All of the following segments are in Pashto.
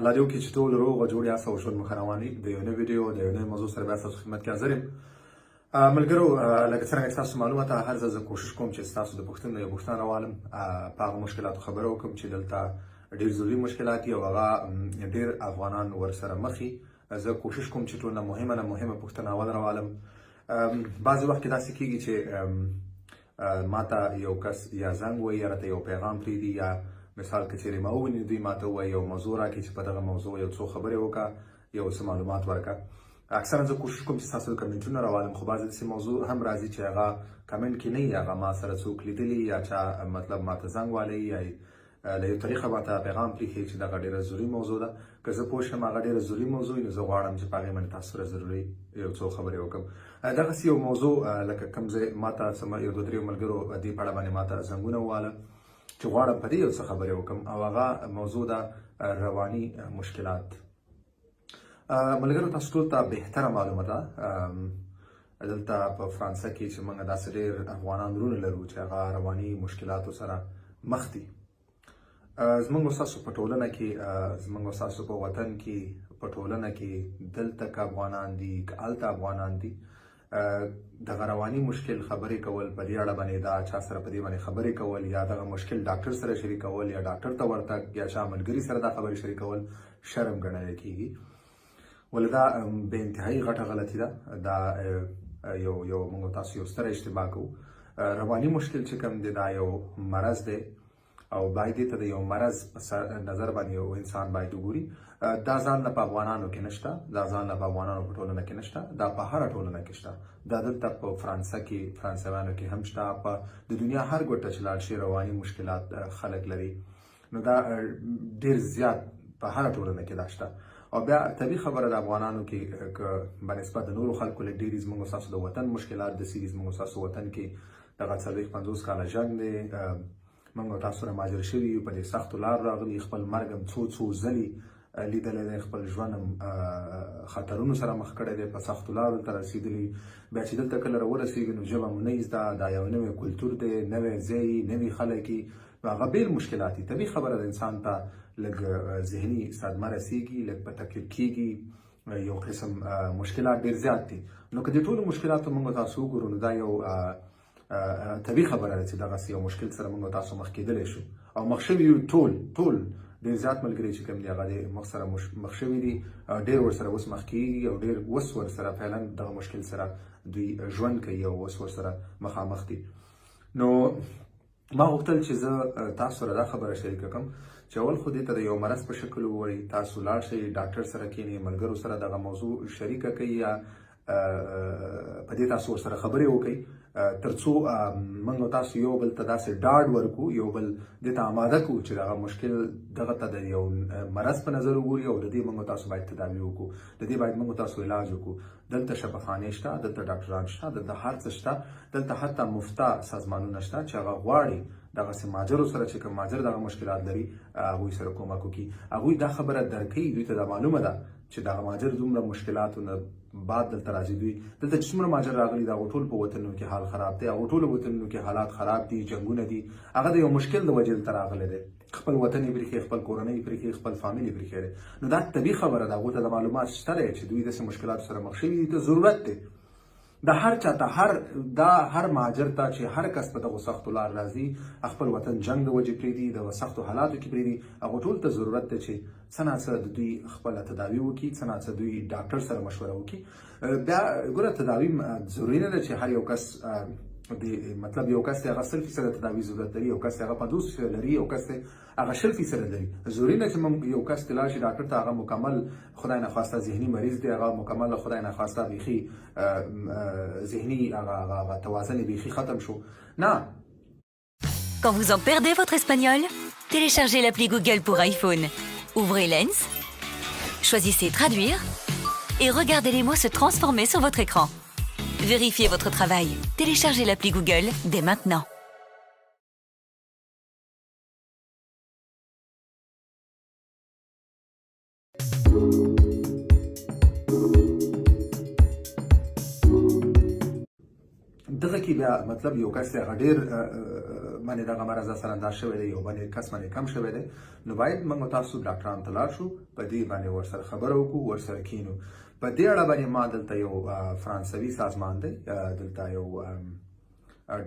الله دې وکړي چې ټول روغ او جوړ یاست او ژوند مو ښه روان وي. د یو نوي ویډیو د یو نوي موضوع سره بیا ستاسو خدمت کې حاضر یم. ملګرو، لکه څرنګه چې تاسو معلومه ده، هر ځل زه کوشش کوم چې ستاسو د پوښتنې یو پوښتنه راوالم، په هغه مشکلاتو خبره وکړم چې دلته ډېر ضروري مشکلات دي او هغه ډېر افغانان ورسره مخ دي. زه کوشش کوم چې ټول نه مهمه پوښتنه اول راوالم. بعضې وخت کې داسې کېږي چې ماته یو کس یا زنګ وایي یا راته یو پیغام پرېږدي، یا مثال که چیرې ما وویني دوی ماته ووایي یو موضوع راکړي چې په دغه موضوع یو څو خبرې وکړه، یو څه معلومات ورکړه. اکثرا زه کوشش کوم چې ستاسو د کمنټونه راوالم، خو بعضې داسې موضوع هم راځي چې هغه کمنټ کې نه وي، هغه ما سره څوک لیدلي یا چا مطلب ماته زنګ والی یا له یو طریقه ماته پیغام پرېښي چې دغه ډېره ضروري موضوع ده. که زه پوه شم هغه ډېره ضروري موضوع وي، نو زه غواړم چې په هغې باندې تاسو سره ضروري یو څو خبرې وکړم. دغسې یو موضوع لکه کوم ځای ماته یو دوه درېو ملګرو دې په اړه باندې ماته زنګونه وواله چې غواړم په دې یو څه خبرې وکړم، او هغه موضوع ده رواني مشکلات. ملګرو، تاسو ټول ته بهتره معلومه ده دلته په فرانسه کې چې موږ داسې ډېر افغانان وروڼه لرو چې هغه رواني مشکلاتو سره مخ دي. زموږ او ستاسو په ټولنه کې، زموږ او ستاسو په وطن کې، په ټولنه کې دلته که افغانان دي که هلته افغانان دي، دغه رواني مشکل خبرې کول په دې اړه باندې دا چا سره په دې باندې خبرې کول، یا دغه مشکل ډاکټر سره شریکول، یا ډاکټر ته ورتګ، یا چا ملګري سره دا خبرې شریکول شرم ګڼلی کېږي. ولې دا بې انتهایي غټه غلطي ده. دا یو موږ تاسو یو ستره اشتباه کوو. رواني مشکل چې کوم دی دا یو مرض دی، او باید دې ته د یو مرض په نظر باندې یو انسان باید وګوري. دا ځان نه په افغانانو کې نشته، دا ځان نه په افغانانو په ټولنه کې نشته، دا په هره ټولنه کې شته. دا دلته په فرانسه کې، فرانسویانو کې هم شته، په د دنیا هر ګوټه چې لاړ شي رواني مشکلات خلک لري. نو دا ډېر زیات په هره ټولنه کې دا شته. او بیا طبیعي خبره د افغانانو کې که بنسبت د نورو خلکو له ډېرې زموږ ستاسو د وطن مشکلات داسې دي. زموږ ستاسو وطن کې دغه 40-50 کاله جنګ دی، موږ تاسو سره مهاجر شوي یو، په دې سختو لارو راغلي، خپل مرګ هم څو ځلې لیدلی دی، خپل ژوند هم خطرونو سره مخ کړی دی، په سختو لارو ته رسېدلي. بیا چې دلته کله راورسېږي نو ژبه مو نه زده، دا یو نوی کلتور دی، نوی ځای، نوي خلک دي، نو هغه بېل مشکلات دي. طبیعي خبره ده انسان ته لږ ذهني صدمه رسېږي، لږ په تکلیف کېږي، یو قسم مشکلات ډېر زیات دي. نو که د ټولو مشکلاتو موږ تاسو وګورو نو دا یو طبیعي خبره ده چې دغسې یو مشکل سره موږ تاسو مخ کېدلی شو، او مخ شوي یو. ټول ډېر زیات ملګري چې کوم دي هغه د مخ سره مخ شوي دي، ډېر ورسره اوس مخ کېږي، او ډېر اوس ورسره فعلا دغه مشکل سره دوی ژوند کوي او اوس ورسره مخامخ دي. نو ما غوښتل چې زه تاسو سره دا خبره شریکه کړم چې اول خو دې ته د یو مرض په شکل ووایي، تاسو لاړ شئ ډاکټر سره کښېنئ، ملګرو سره دغه موضوع شریکه کوي، یا په دې تاسو ورسره خبرې وکړئ، تر څو موږ تاسو یو بل ته داسې ډاډ ورکړو، یو بل دې ته آماده کړو چې دغه مشکل دغه ته د یو مرض په نظر وګوري، او د دې موږ تاسو باید تداوي وکړو، د دې باید موږ تاسو علاج وکړو. دلته شفاخانې شته، دلته ډاکټران شته، دلته هر څه شته، دلته حتی مفته سازمانونه شته چې هغه غواړي دغسې مهاجرو سره چې کوم مهاجر دغه مشکلات لري هغوی سره کومک وکړي. هغوی دا خبره درک کوي، دوی ته دا معلومه ده چې دغه مهاجر دومره مشکلاتو نه بعد دلته راځي. دوی دلته چې څومره مهاجر راغلي د هغو ټول په وطنونو کې حال خراب دی، هغو ټولو وطنونو کې حالات خراب دي، جنګونه دي، هغه د یو مشکل د وجې دلته راغلی دی. خپل وطن یې پرېښی، خپل کورنۍ یې پرېښی، خپل فامیل یې پرېښی دی. نو دا طبیعي خبره ده، هغو ته د معلومات شته دی چې دوی داسې مشکلاتو سره مخ شوي دي. ته ضرورت دی د هر چا ته، هر مهاجر ته چې هر کس په دغو سختو لار راځي، خپل وطن جنګ د وجې پرېږدي، دغه سختو حالاتو کې پرېږدي، هغو ټول ته ضرورت دی چې څه ناڅه د دوی خپله تداوي وکړي، څه ناڅه دوی ډاکټر سره مشوره وکړي. بیا ګوره، تداوي ضروري نه ده چې هر یو کس مطلب یو کس هغه 100% تداوي ضرورت لري، یو کس هغه 50% لري، یو کس هغه 100% لري. ضروري نه چې یو کس لاړ شي ډاکټر ته، هغه مکمل خدای نخواسته ذهني مریض دی، هغه مکمل خدای نخواسته بیخي ذهني هغه توازن بیخي ختم شو. نه. Quand vous en perdez votre espagnol, téléchargez l'appli Google pour iPhone. Ouvrez Lens, choisissez Traduire et regardez les mots se transformer sur votre écran. Vérifiez votre travail. Téléchargez l'appli Google dès maintenant. دغه کې بیا مطلب یو کس هغه ډېر باندې دغه مرض سره انداز شوی دی یو باندې کس باندې کم شوی دی نو باید موږ تاسو ډاکټرانو ته لاړ شو په دې باندې ورسره خبره وکړو ورسره کینو په دې اړه باندې ما دلته یو فرانسوي سازمان دی دلته یو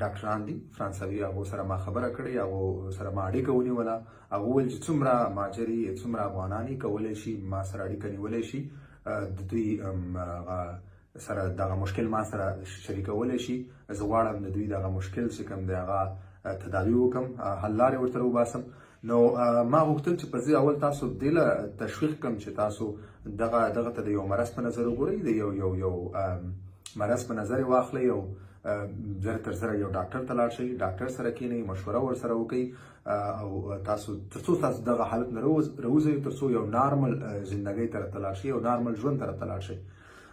ډاکټران دي فرانسوي هغو سره ما خبره کړې هغو سره ما اړیکه ونیوله هغه وویل چې څومره مهاجري څومره افغانان یې کولی شي ما سره اړیکه نیولی شي د دوی سره دغه مشکل ما سره شریکولی شي زه غواړم د دوی دغه مشکل چې کوم دی هغه تداوي وکړم حل لارې ورته وباسم نو ما غوښتل چې په ځای اول تاسو دې له تشویق کړم چې تاسو دغه ته د یو مرض په نظر وګورئ د یو مرض په نظر یې واخلئ او زر تر زره یو ډاکټر ته لاړ شئ ډاکټر سره کینئ مشوره ورسره وکړئ او تاسو تر څو تاسو دغه حالت نه راوځئ تر څو یو نارمل زندګۍ طرف ته لاړ شئ یو نارمل ژوند طرف ته لاړ شئ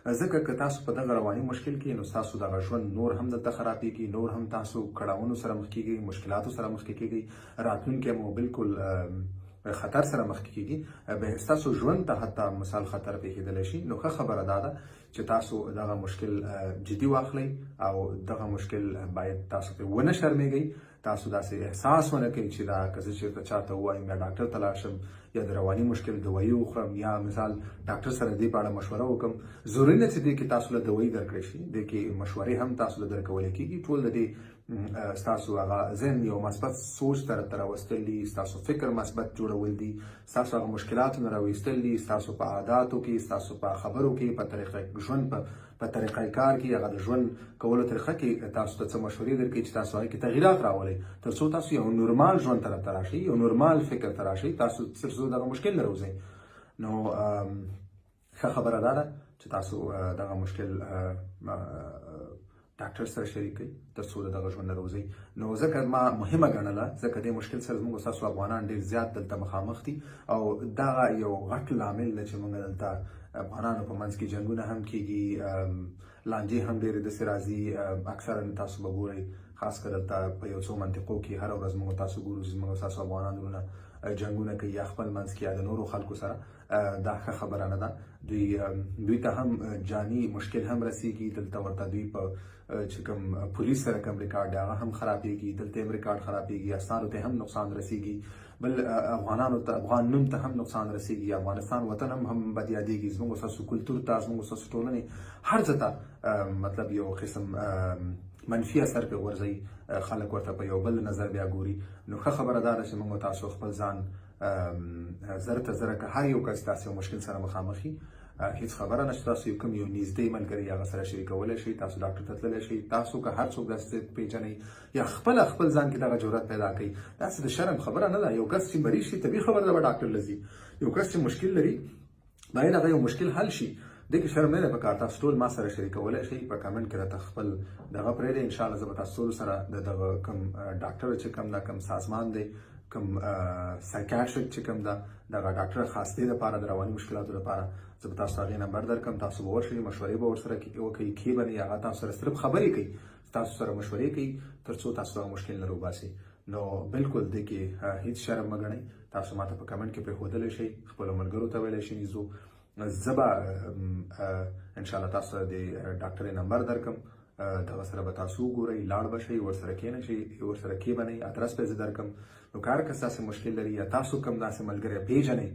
ځکه که تاسو په دغه رواني مشکل کې نو تاسو دغه ژوند نور هم دلته خرابېږي نور هم تاسو کړاوونو سره مخ کېږئ مشکلاتو سره مخ کېږئ راتلونکی مو بالکل خطر سره مخ کېږي به ستاسو ژوند ته حتی مثال خطر پېښېدلی شي نو ښه خبره دا ده چې تاسو دغه مشکل جدي واخلئ او دغه مشکل باید تاسو پرې ونه شرمېږئ تاسو داسې احساس ونه کوئ چې دا که زه چېرته چاته ووایم یا ډاکټر ته لاړ شم یا د رواني مشکل دوایي وخورم یا مثال ډاکټر سره دې په اړه مشوره وکړم ضروري نه چې دې کې تاسو له دوایي درکړی شي دې کې مشورې هم تاسو له درکولی کېږي ټول د دې ستاسو هغه ذهن یو مثبت سوچ طرف ته راوستل دي ستاسو فکر مثبت جوړول دي ستاسو هغه مشکلاتو نه راویستل دي ستاسو په عاداتو کې ستاسو په خبرو کې په طریقه ژوند په طریقه کار کې هغه د ژوند کولو طریقه کې تاسو ته څه مشورې درکړي چې تاسو هغې کې تغیرات راولئ تر څو تاسو یو نورمال ژوند طرف ته راشئ یو نورمال فکر ته راشئ تاسو تر څو دغه مشکل نه راوځئ نو ښه خبره دا ده چې تاسو دغه مشکل ډاکټر سره شریک کړئ تر څو دغه ژوند نه راوځئ نو ځکه ما مهمه ګڼله ځکه دې مشکل سره زموږ ستاسو افغانان ډېر زیات دلته مخامخ دي او دغه یو غټ لامل دی چې موږ دلته افغانانو په منځ کې جنګونه هم کېږي لانجې هم ډېرې داسې راځي اکثرا تاسو به ګورئ خاص کر دلته په یو څو منطقو کې هره ورځ موږ تاسو ګورو چې زموږ ستاسو افغانان وروڼه جنګونه کوي یا خپل منځ کې یا د نورو خلکو سره دا ښه خبره نه ده دوی ته هم جاني مشکل هم رسیږي دلته ورته دوی په چې کوم پولیس سره کوم ریکارډ دی هغه هم خرابېږي دلته هم ریکارډ خرابېږي اسنادو ته هم نقصان رسیږي بل افغانانو ته افغان نوم ته هم نقصان رسیږي افغانستان وطن هم بد یادېږي زموږ ستاسو کلتور ته زموږ ستاسو ټولنې هر څه ته مطلب یو قسم منفي اثر پرې غورځوي خلک ورته په یو بل نظر بیا ګوري نو ښه خبره دا ده چې موږ تاسو خپل ځان زره ته زره که هر یو کس داسې یو مشکل سره مخامخ وي هیڅ خبره نشته تاسو یو کوم یو نږدې ملګري هغه سره شریکولی شئ تاسو ډاکټر ته تللی شئ تاسو که هر څوک داسې پیژنئ یا خپل ځان کې دغه جرأت پیدا کوي داسې د شرم خبره نه ده یو کس چې مریض شي طبیعي خبره ده به ډاکټر له ځي یو کس چې مشکل لري باید هغه یو مشکل حل شي دې کې شرم نه ده پکار تاسو ټول ما سره شریکولی شئ په کمنټ کې راته خپل دغه پرېږدئ انشاءالله زه به تاسو ټولو سره د دغه کوم ډاکټر چې کوم دا کوم سازمان دی کوم سایکیاټریک چې کوم ده دغه ډاکټر خاص دې دپاره د رواني مشکلاتو لپاره زه به تاسو ته هغې نمبر درکړم تاسو به ورشئ مشورې به ورسره وکړئ کې به نه هغه تاسو سره صرف خبرې کوي تاسو سره مشورې کوي تر څو تاسو دغه مشکل نه راوباسئ نو بالکل دې کې هیڅ شرم مه ګڼئ تاسو ما ته په کمنټ کې پرېښودلی شئ خپلو ملګرو ته ویلی شئ زه به انشاءالله تاسو ته د ډاکټرې نمبر درکړم دغه سره به تاسو وګورئ لاړ به شئ ورسره کښېنئ شئ ورسره کې به نه ادرس به یې زه درکړم نو که هر کس داسې مشکل لري یا تاسو کوم داسې ملګری پیژنئ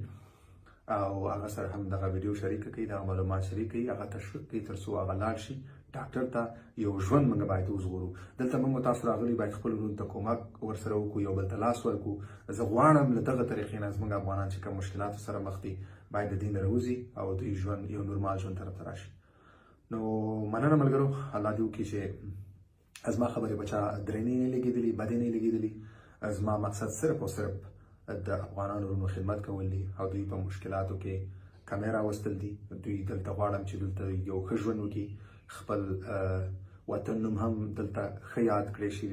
او هغه سره هم دغه ویډیو شریکه کړئ دغه معلومات شریک کړئ هغه تشویق کړئ تر څو هغه لاړ شي ډاکټر ته یو ژوند موږ باید وژغورو دلته موږ تاسو راغلي باید خپلو وروڼو ته کومک ورسره وکړو یو بل ته لاس ورکړو زه غواړم له دغه طریقې نه زموږ افغانان چې کوم مشکلاتو سره مخ دي باید د دې نه راوځي او دوی ژوند یو نورمال ژوند طرف ته راشي نو مننه ملګرو الله دې وکړي چې زما خبرې به چا درنې نه لګېدلي بدې نه لګېدلي زما مقصد صرف او صرف د افغانانو وروڼو خدمت کول دي او دوی په مشکلاتو کې کمی راوستل دي دوی دلته غواړم چې دلته یو ښه ژوند وکړي خپل وطن نوم هم دلته ښه یاد کړی شي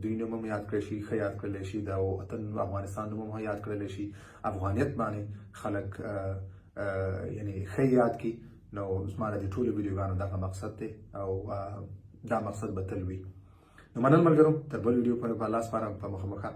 دوی نوم هم یاد کړی شي ښه یاد کړلی شي د وطن افغانستان نوم هم یاد کړلی شي افغانیت باندې خلک یعنی ښه یاد کړي نو زما د دې ټولو ویډیوګانو دغه مقصد دی او دا مقصد به تل وي نو مننه ملګرو تر بل ویډیو پورې به الله سپارم په مخه